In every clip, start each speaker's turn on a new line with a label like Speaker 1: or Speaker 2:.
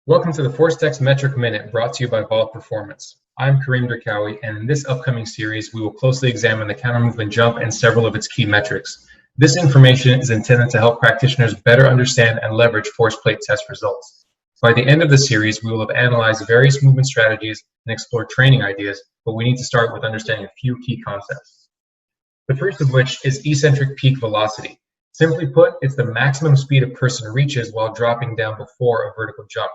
Speaker 1: Welcome to the ForceTex Metric Minute brought to you by Vault Performance. I'm Kareem Durkawi, and in this upcoming series, we will closely examine the counter movement jump and several of its key metrics. This information is intended to help practitioners better understand and leverage force plate test results. By the end of the series, we will have analyzed various movement strategies and explored training ideas, but we need to start with understanding a few key concepts. The first of which is eccentric peak velocity. Simply put, it's the maximum speed a person reaches while dropping down before a vertical jump.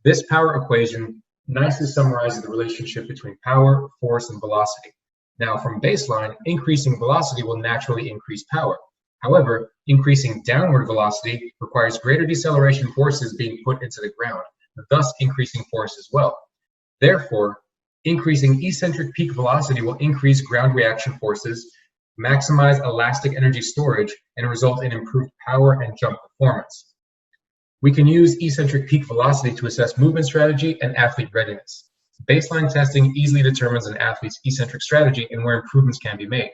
Speaker 1: This power equation nicely summarizes the relationship between power, force, and velocity. Now, from baseline, increasing velocity will naturally increase power. However, increasing downward velocity requires greater deceleration forces being put into the ground, thus increasing force as well. Therefore, increasing eccentric peak velocity will increase ground reaction forces, maximize elastic energy storage, and result in improved power and jump performance. We can use eccentric peak velocity to assess movement strategy and athlete readiness. Baseline testing easily determines an athlete's eccentric strategy and where improvements can be made.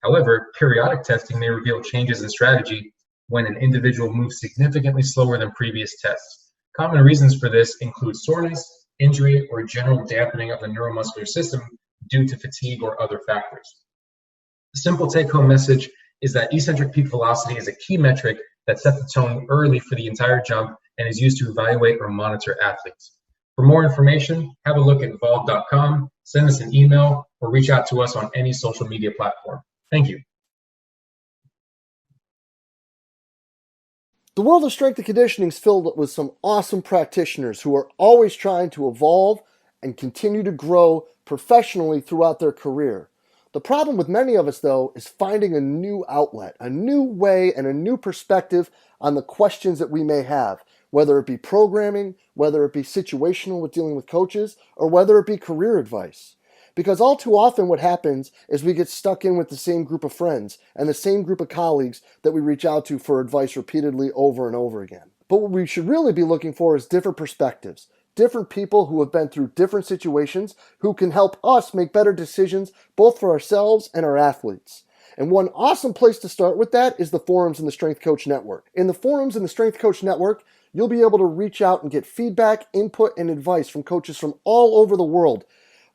Speaker 1: However, periodic testing may reveal changes in strategy when an individual moves significantly slower than previous tests. Common reasons for this include soreness, injury, or general dampening of the neuromuscular system due to fatigue or other factors. The simple take-home message is that eccentric peak velocity is a key metric that sets the tone early for the entire jump and is used to evaluate or monitor athletes. For more information, have a look at vault.com, send us an email, or reach out to us on any social media platform. Thank you.
Speaker 2: The world of strength and conditioning is filled with some awesome practitioners who are always trying to evolve and continue to grow professionally throughout their career. The problem with many of us, though, is finding a new outlet, a new way, and a new perspective on the questions that we may have, whether it be programming, whether it be situational with dealing with coaches, or whether it be career advice. Because all too often what happens is we get stuck in with the same group of friends and the same group of colleagues that we reach out to for advice repeatedly over and over again. But what we should really be looking for is different perspectives. Different people who have been through different situations who can help us make better decisions both for ourselves and our athletes. And one awesome place to start with that is the forums in the Strength Coach Network. In the forums in the Strength Coach Network, you'll be able to reach out and get feedback, input, and advice from coaches from all over the world,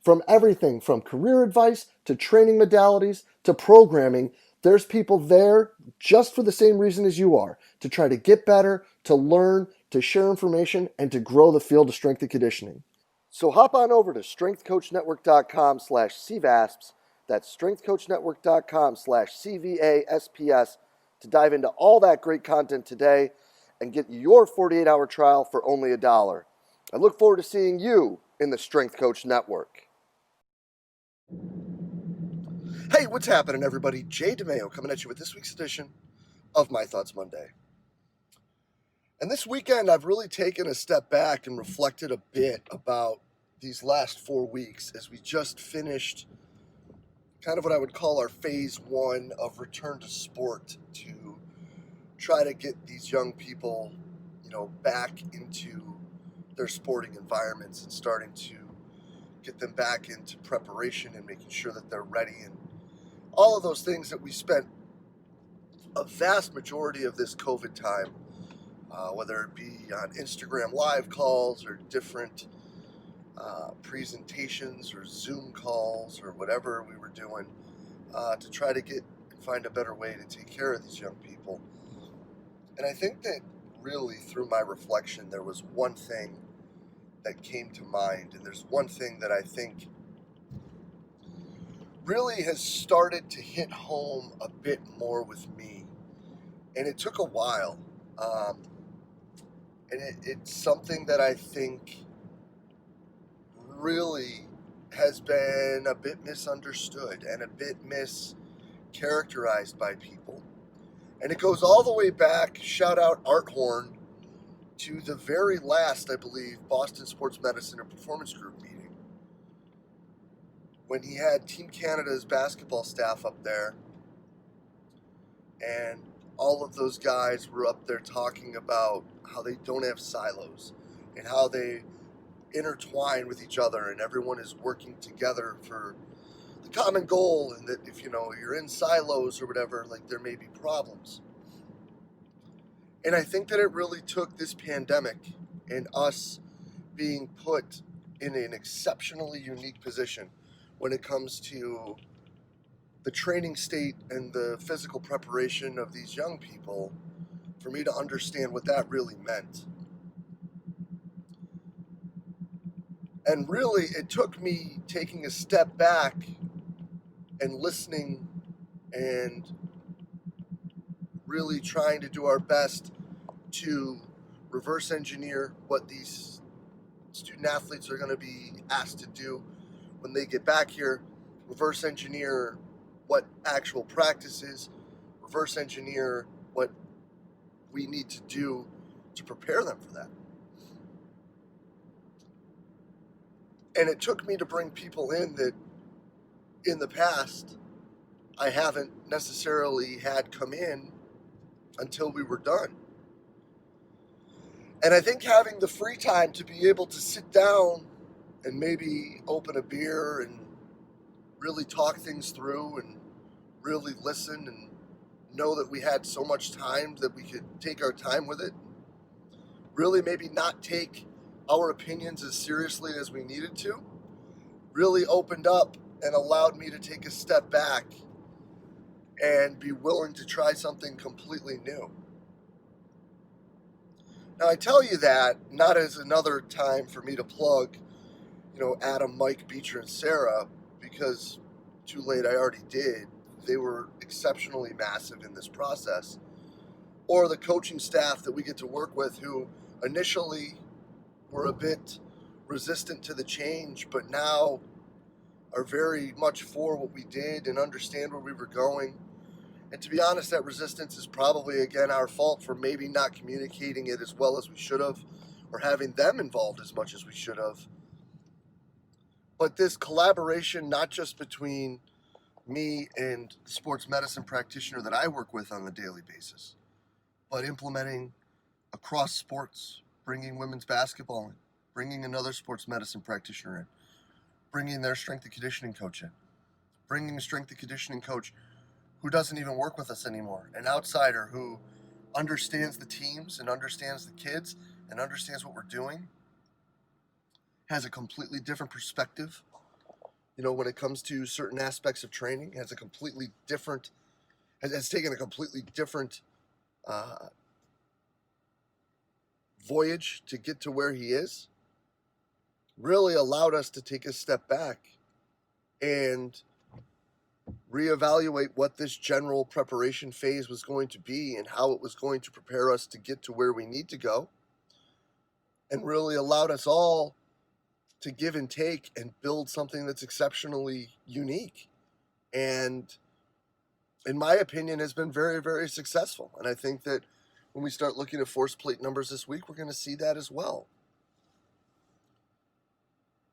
Speaker 2: from everything from career advice to training modalities to programming. There's people there just for the same reason as you are, to try to get better, to learn, to share information, and to grow the field of strength and conditioning. So hop on over to strengthcoachnetwork.com/CVASPS. That's strengthcoachnetwork.com/CVASPS to dive into all that great content today and get your 48-hour trial for only $1. I look forward to seeing you in the Strength Coach Network. Hey, what's happening, everybody? Jay DeMayo coming at you with this week's edition of My Thoughts Monday. And this weekend, I've really taken a step back and reflected a bit about these last 4 weeks as we just finished kind of what I would call our phase one of return to sport to try to get these young people, back into their sporting environments and starting to get them back into preparation and making sure that they're ready and all of those things that we spent a vast majority of this COVID time, whether it be on Instagram live calls or different presentations or Zoom calls or whatever we were doing to try to find a better way to take care of these young people. And I think that really through my reflection, there was one thing that came to mind, and there's one thing that I think really has started to hit home a bit more with me, and it took a while, and it's something that I think really has been a bit misunderstood and a bit mischaracterized by people, and it goes all the way back, shout out Art Horn, to the very last, I believe, Boston Sports Medicine and Performance Group meeting, when he had Team Canada's basketball staff up there, and all of those guys were up there talking about how they don't have silos and how they intertwine with each other and everyone is working together for the common goal, and that if you're in silos or whatever, like there may be problems. And I think that it really took this pandemic and us being put in an exceptionally unique position when it comes to the training state and the physical preparation of these young people, for me to understand what that really meant. And really, it took me taking a step back and listening and really trying to do our best to reverse engineer what these student athletes are going to be asked to do when they get back here, reverse engineer what actual practice is, reverse engineer what we need to do to prepare them for that. And it took me to bring people in that in the past I haven't necessarily had come in until we were done. And I think having the free time to be able to sit down and maybe open a beer and really talk things through and really listen and know that we had so much time that we could take our time with it, really maybe not take our opinions as seriously as we needed to, really opened up and allowed me to take a step back and be willing to try something completely new. Now, I tell you that not as another time for me to plug, Adam, Mike, Beecher, and Sarah, because too late, I already did. They were exceptionally massive in this process. Or the coaching staff that we get to work with, who initially were a bit resistant to the change, but now are very much for what we did and understand where we were going. And to be honest, that resistance is probably, again, our fault for maybe not communicating it as well as we should have, or having them involved as much as we should have. But this collaboration, not just between me and the sports medicine practitioner that I work with on a daily basis, but implementing across sports, bringing women's basketball in, bringing another sports medicine practitioner in, bringing their strength and conditioning coach in, bringing a strength and conditioning coach who doesn't even work with us anymore, an outsider who understands the teams and understands the kids and understands what we're doing, has a completely different perspective, when it comes to certain aspects of training, has taken a completely different voyage to get to where he is, really allowed us to take a step back and reevaluate what this general preparation phase was going to be and how it was going to prepare us to get to where we need to go, and really allowed us all to give and take and build something that's exceptionally unique and, in my opinion, has been very, very successful. And I think that when we start looking at force plate numbers this week, we're going to see that as well.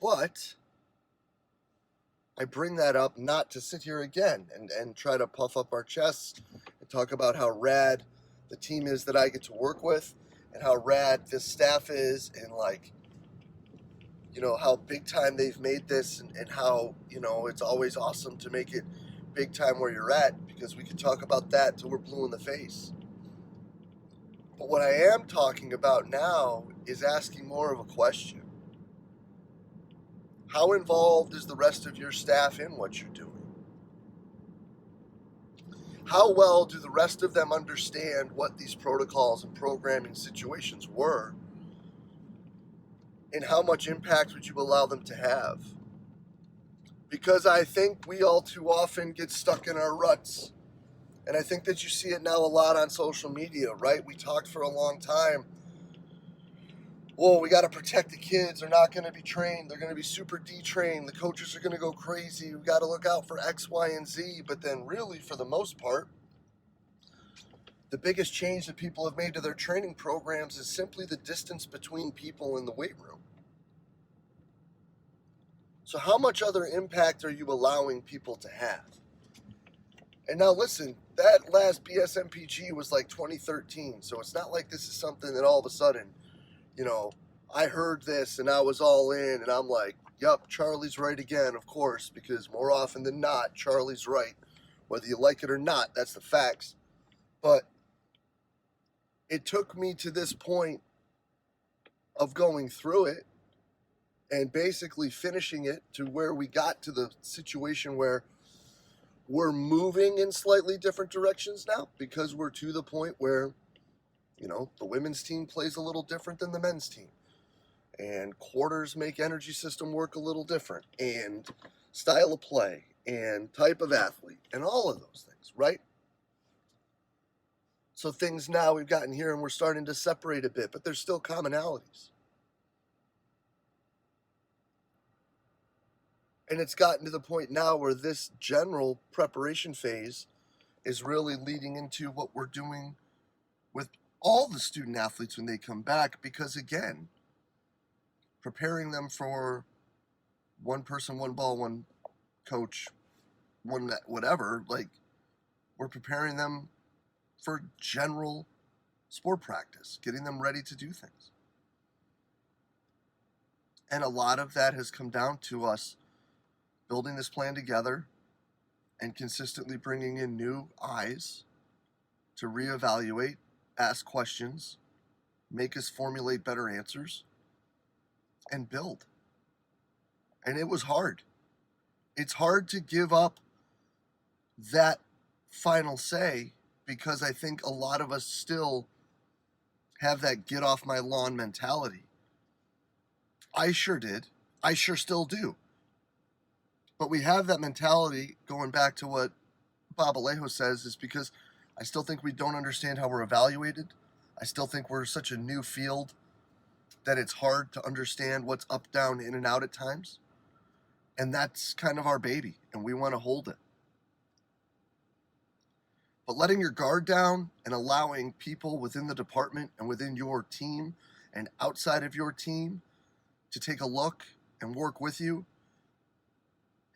Speaker 2: But I bring that up not to sit here again and try to puff up our chests and talk about how rad the team is that I get to work with and how rad this staff is, and how big time they've made this, and how, it's always awesome to make it big time where you're at, because we can talk about that till we're blue in the face. But what I am talking about now is asking more of a question. How involved is the rest of your staff in what you're doing? How well do the rest of them understand what these protocols and programming situations were? And how much impact would you allow them to have? Because I think we all too often get stuck in our ruts. And I think that you see it now a lot on social media, right? We talked for a long time. Whoa, we got to protect the kids. They're not going to be trained. They're going to be super detrained. The coaches are going to go crazy. We got to look out for X, Y, and Z. But then really, for the most part, the biggest change that people have made to their training programs is simply the distance between people in the weight room. So how much other impact are you allowing people to have? And now listen, that last BSMPG was like 2013. So it's not like this is something that all of a sudden, I heard this and I was all in, and I'm like, yup, Charlie's right again, of course, because more often than not, Charlie's right. Whether you like it or not, that's the facts. But it took me to this point of going through it and basically finishing it to where we got to the situation where we're moving in slightly different directions now, because we're to the point where, the women's team plays a little different than the men's team. And quarters make energy system work a little different, and style of play, and type of athlete, and all of those things, right? So things now we've gotten here and we're starting to separate a bit, but there's still commonalities. And it's gotten to the point now where this general preparation phase is really leading into what we're doing with all the student athletes when they come back, because again, preparing them for one person, one ball, one coach, one whatever, like, we're preparing them for general sport practice, getting them ready to do things. And a lot of that has come down to us building this plan together and consistently bringing in new eyes to reevaluate, ask questions, make us formulate better answers, and build. And it was hard. It's hard to give up that final say, because I think a lot of us still have that get off my lawn mentality. I sure did. I sure still do. But we have that mentality, going back to what Bob Alejo says, is because I still think we don't understand how we're evaluated. I still think we're such a new field that it's hard to understand what's up, down, in, and out at times. And that's kind of our baby, and we want to hold it. But letting your guard down and allowing people within the department and within your team and outside of your team to take a look and work with you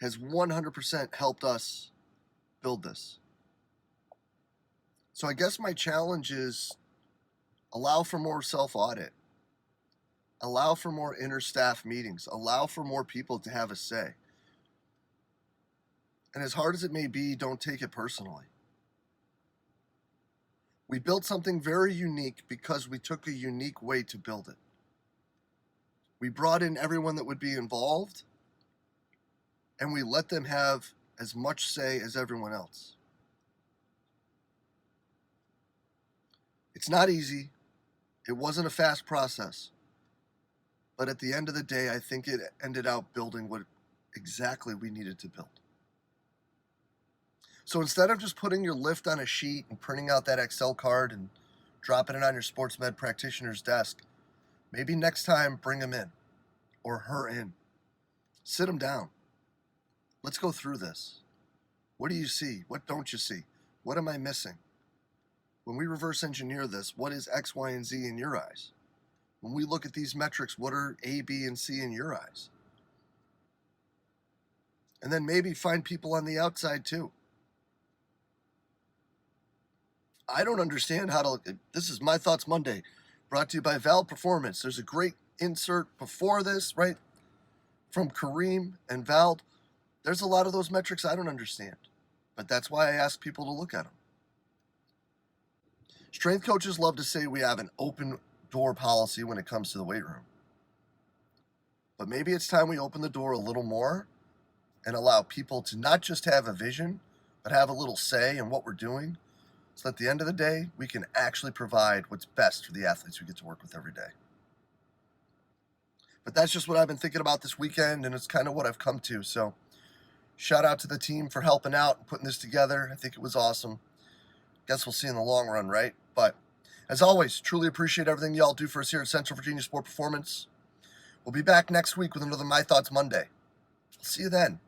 Speaker 2: has 100% helped us build this. So I guess my challenge is allow for more self-audit. Allow for more inter-staff meetings. Allow for more people to have a say. And as hard as it may be, don't take it personally. We built something very unique because we took a unique way to build it. We brought in everyone that would be involved, and we let them have as much say as everyone else. It's not easy. It wasn't a fast process. But at the end of the day, I think it ended up building what exactly we needed to build. So instead of just putting your lift on a sheet and printing out that Excel card and dropping it on your sports med practitioner's desk, maybe next time bring him in or her in. Sit them down. Let's go through this. What do you see? What don't you see? What am I missing? When we reverse engineer this, what is X, Y, and Z in your eyes? When we look at these metrics, what are A, B, and C in your eyes? And then maybe find people on the outside too. I don't understand how to look. This is My Thoughts Monday, brought to you by Val Performance. There's a great insert before this, right, from Kareem and Val. There's a lot of those metrics I don't understand, but that's why I ask people to look at them. Strength coaches love to say we have an open door policy when it comes to the weight room. But maybe it's time we open the door a little more and allow people to not just have a vision, but have a little say in what we're doing, so at the end of the day, we can actually provide what's best for the athletes we get to work with every day. But that's just what I've been thinking about this weekend, and it's kind of what I've come to. So shout out to the team for helping out and putting this together. I think it was awesome. Guess we'll see in the long run, right? But as always, truly appreciate everything y'all do for us here at Central Virginia Sport Performance. We'll be back next week with another My Thoughts Monday. I'll see you then.